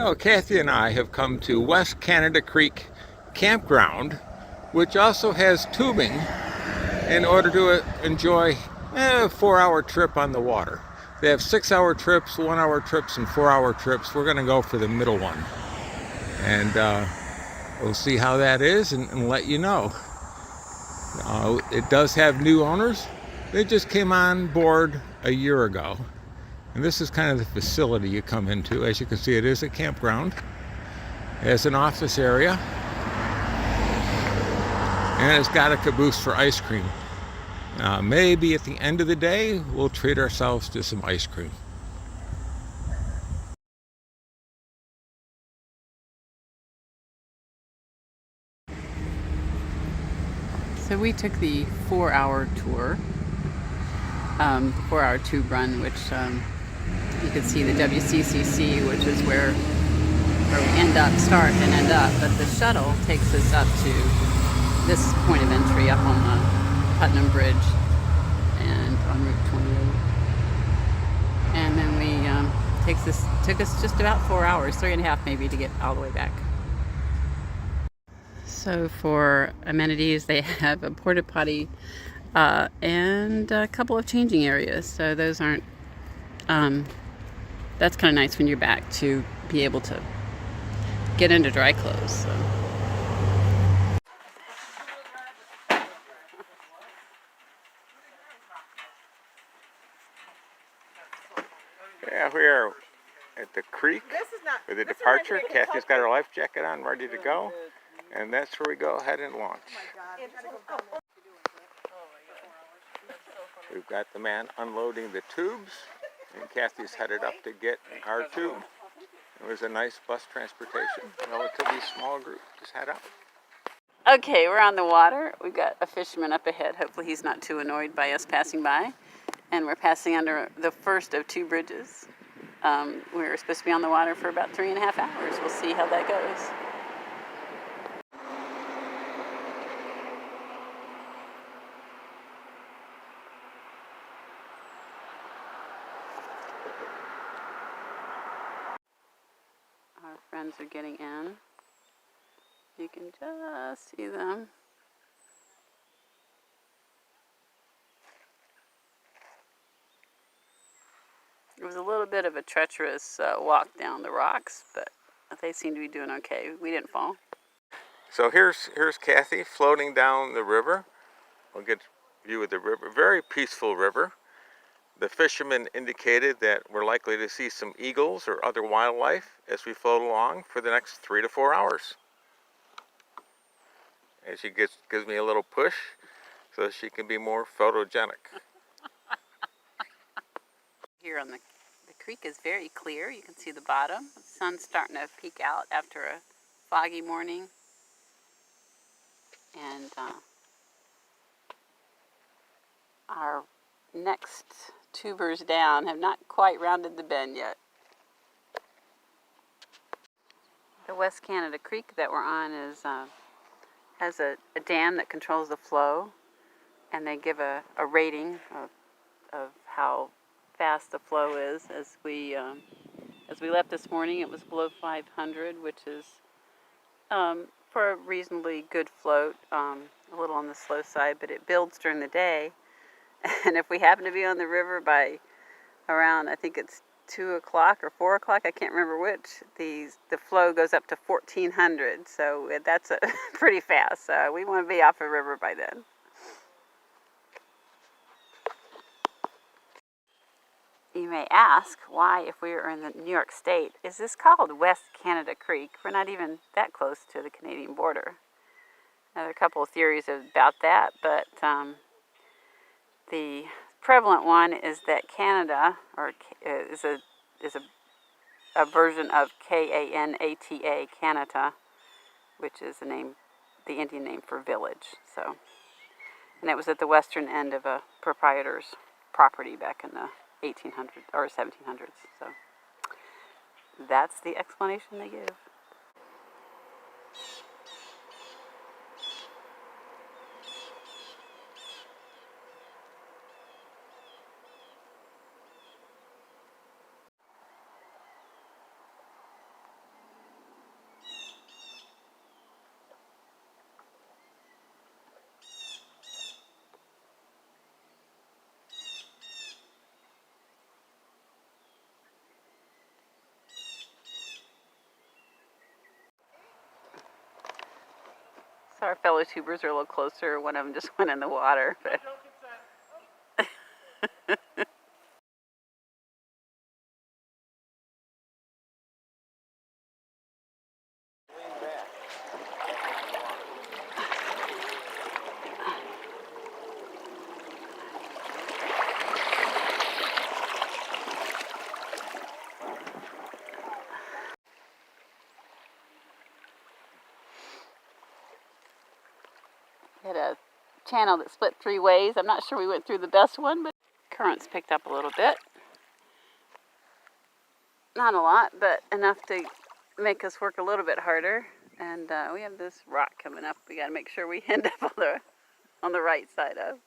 Well, Kathy and I have come to West Canada Creek Campground, which also has tubing in order to enjoy a 4-hour trip on the water. They have 6-hour trips, 1-hour trips, and 4-hour trips. We're going to go for the middle one. And we'll see how that is and let you know. It does have new owners. They just came on board a year ago. And this is kind of the facility you come into. As you can see, it is a campground. It has an office area. And it's got a caboose for ice cream. Maybe at the end of the day, we'll treat ourselves to some ice cream. So we took the 4-hour tour, the 4-hour tube run, which you could see the WCCC, which is where we start and end up. But the shuttle takes us up to this point of entry up on the Putnam Bridge and on Route 28. And then took us just about 4 hours, 3.5 maybe, to get all the way back. So for amenities, they have a porta potty and a couple of changing areas. So those aren't, that's kind of nice when you're back to be able to get into dry clothes. So. Yeah, we are at the creek for the departure. Kathy's got her life jacket on, ready to go. And that's where we go ahead and launch. We've got the man unloading the tubes, and Kathy's headed up to get our tube. It was a nice bus transportation, relatively small group. Just head out. Okay, we're on the water. We've got a fisherman up ahead. Hopefully he's not too annoyed by us passing by. And we're passing under the first of 2 bridges. We were supposed to be on the water for about 3.5 hours. We'll see how that goes. Our friends are getting in. You can just see them. It was a little bit of a treacherous walk down the rocks, but they seem to be doing okay. We didn't fall. So here's Kathy floating down the river. We'll get a view of the river. Very peaceful river. The fishermen indicated that we're likely to see some eagles or other wildlife as we float along for the next 3 to 4 hours. And she gives me a little push so she can be more photogenic. Here on the creek is very clear. You can see the bottom. The sun's starting to peek out after a foggy morning. And our next tubers down have not quite rounded the bend yet. The West Canada Creek that we're on has a dam that controls the flow, and they give a rating of how fast the flow is. As we left this morning, it was below 500, which is for a reasonably good float, a little on the slow side, but it builds during the day. And if we happen to be on the river by around, I think it's 2 o'clock or 4 o'clock, I can't remember which, the flow goes up to 1,400. So that's pretty fast. We want to be off the river by then. You may ask why, if we were in the New York State, is this called West Canada Creek? We're not even that close to the Canadian border. Now, there are a couple of theories about that, but the prevalent one is that Canada is a version of Kanata, Canada, which is the Indian name for village. So, and it was at the western end of a proprietor's property back in the 1800s or 1700s. So that's the explanation they give. So our fellow tubers are a little closer. One of them just went in the water. But we had a channel that split 3 ways. I'm not sure we went through the best one, but currents picked up a little bit. Not a lot, but enough to make us work a little bit harder. And we have this rock coming up. We got to make sure we end up on the right side of.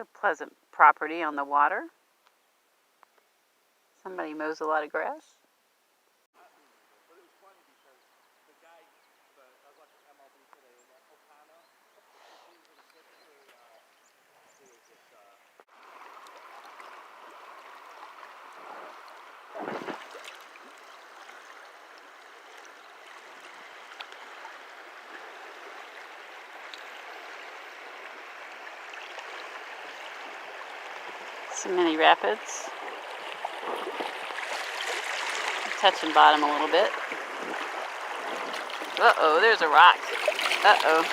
It's a pleasant property on the water. Somebody mows a lot of grass. Some mini rapids. Touching bottom a little bit. Uh-oh, there's a rock. Uh-oh.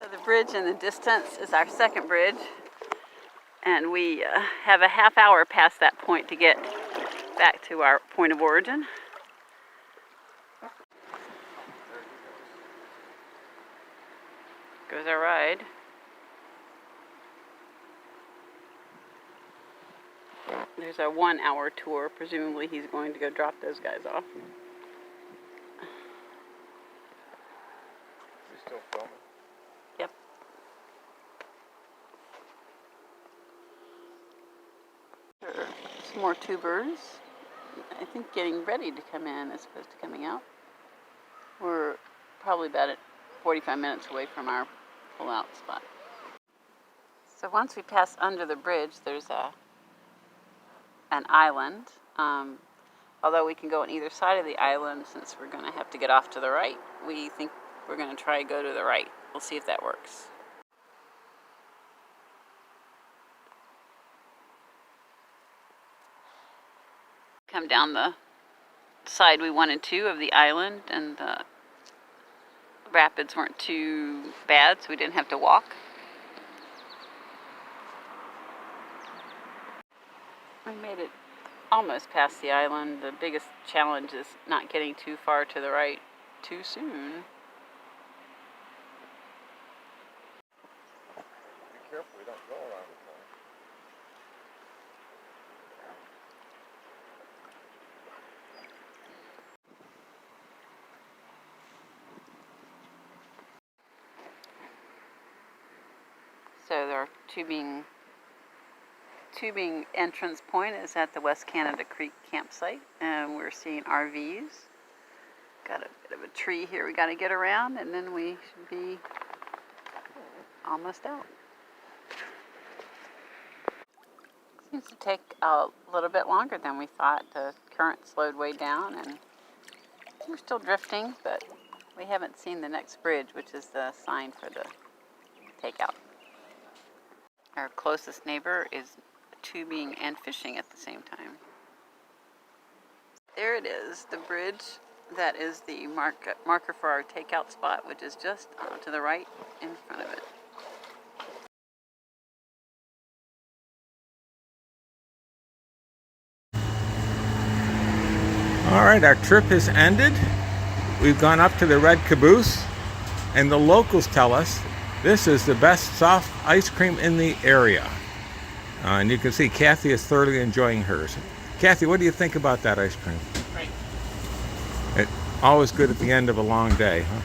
So the bridge in the distance is our second bridge, and we have a half hour past that point to get back to our point of origin. Goes our ride. There's a 1 hour tour. Presumably he's going to go drop those guys off. You still filming? Yep. There are some more tubers. I think getting ready to come in as opposed to coming out. We're probably about 45 minutes away from our pull-out spot. So once we pass under the bridge, there's an island. Although we can go on either side of the island, since we're going to have to get off to the right, we think we're going to try to go to the right. We'll see if that works. Come down the side we wanted to of the island, and the rapids weren't too bad, so we didn't have to walk. We made it almost past the island. The biggest challenge is not getting too far to the right too soon. Be careful, we don't go around the corner. So our tubing entrance point is at the West Canada Creek campsite, and we're seeing RVs. Got a bit of a tree here we got to get around, and then we should be almost out. Seems to take a little bit longer than we thought. The current slowed way down, and we're still drifting, but we haven't seen the next bridge, which is the sign for the takeout. Our closest neighbor is tubing and fishing at the same time. There it is, the bridge that is the marker for our takeout spot, which is just to the right in front of it. All right, our trip has ended. We've gone up to the Red Caboose, and the locals tell us this is the best soft ice cream in the area. And you can see Kathy is thoroughly enjoying hers. Kathy, what do you think about that ice cream? Great. It always good at the end of a long day, huh?